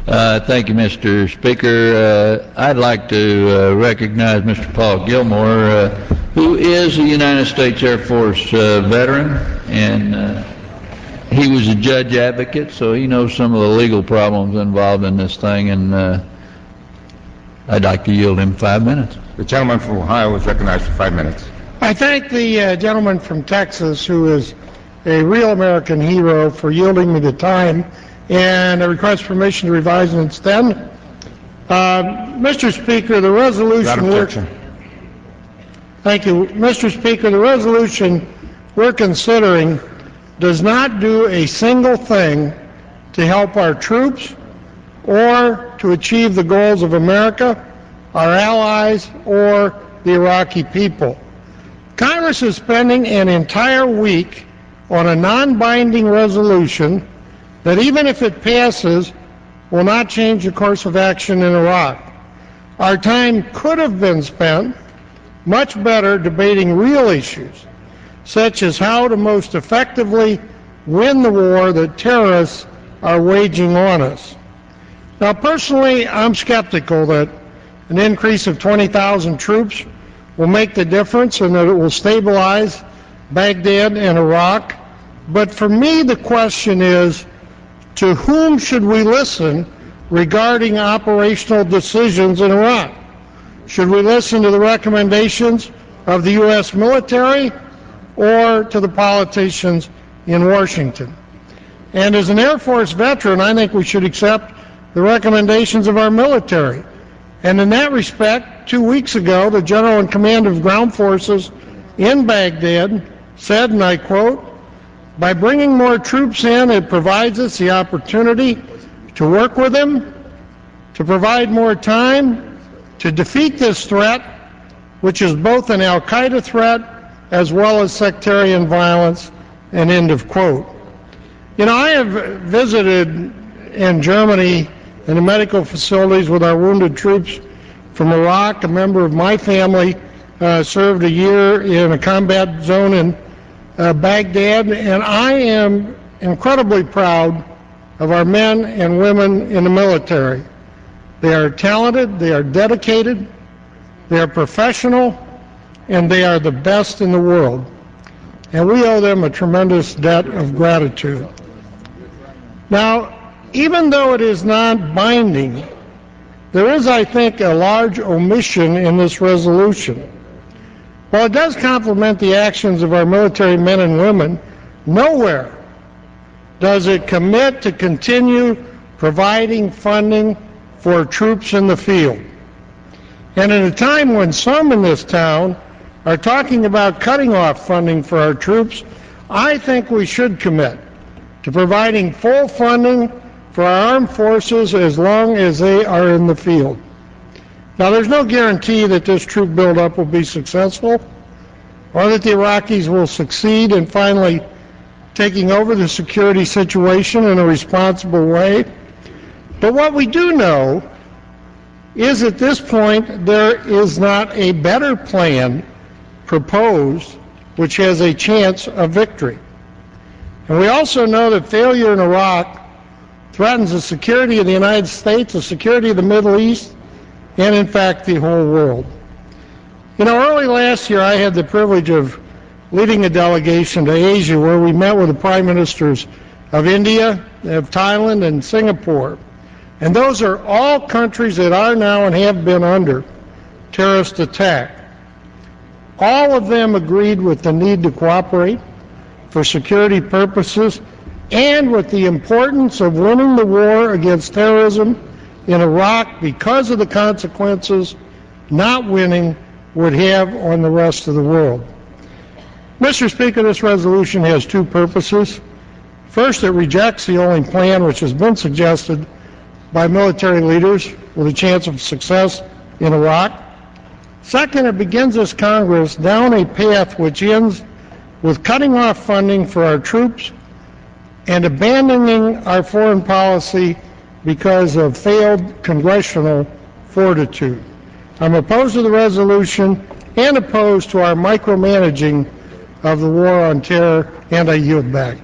Thank you, Mr. Speaker. I'd like to recognize Mr. Paul Gillmor, who is a United States Air Force veteran, and he was a judge advocate, so he knows some of the legal problems involved in this thing, and I'd like to yield him 5 minutes. The gentleman from Ohio is recognized for 5 minutes. I thank the gentleman from Texas, who is a real American hero, for yielding me the time, and I request permission to revise and extend. Mr. Speaker, the resolution Thank you. Mr. Speaker, the resolution we're considering does not do a single thing to help our troops or to achieve the goals of America, our allies, or the Iraqi people. Congress is spending an entire week on a non-binding resolution that, even if it passes, will not change the course of action in Iraq. Our time could have been spent much better debating real issues, such as how to most effectively win the war that terrorists are waging on us. Now, personally, I'm skeptical that an increase of 20,000 troops will make the difference and that it will stabilize Baghdad and Iraq. But for me, the question is, to whom should we listen regarding operational decisions in Iraq? Should we listen to the recommendations of the U.S. military or to the politicians in Washington? And as an Air Force veteran, I think we should accept the recommendations of our military. And in that respect, 2 weeks ago, the General in Command of Ground Forces in Baghdad said, and I quote, "By bringing more troops in, it provides us the opportunity to work with them, to provide more time, to defeat this threat, which is both an al-Qaeda threat as well as sectarian violence," and end of quote. You know, I have visited in Germany in the medical facilities with our wounded troops from Iraq. A member of my family served a year in a combat zone in Baghdad, and I am incredibly proud of our men and women in the military. They are talented, they are dedicated, they are professional, and they are the best in the world. And we owe them a tremendous debt of gratitude. Now, even though it is not binding, there is, I think, a large omission in this resolution. While it does complement the actions of our military men and women, nowhere does it commit to continue providing funding for troops in the field. And at a time when some in this town are talking about cutting off funding for our troops, I think we should commit to providing full funding for our armed forces as long as they are in the field. Now, there's no guarantee that this troop buildup will be successful or that the Iraqis will succeed in finally taking over the security situation in a responsible way. But what we do know is at this point there is not a better plan proposed which has a chance of victory. And we also know that failure in Iraq threatens the security of the United States, the security of the Middle East, and in fact the whole world. You know, early last year I had the privilege of leading a delegation to Asia where we met with the prime ministers of India, of Thailand, and Singapore. And those are all countries that are now and have been under terrorist attack. All of them agreed with the need to cooperate for security purposes and with the importance of winning the war against terrorism in Iraq because of the consequences not winning would have on the rest of the world. Mr. Speaker, this resolution has two purposes. First, it rejects the only plan which has been suggested by military leaders with a chance of success in Iraq. Second, it begins this Congress down a path which ends with cutting off funding for our troops and abandoning our foreign policy because of failed congressional fortitude. I'm opposed to the resolution and opposed to our micromanaging of the war on terror, and I yield back.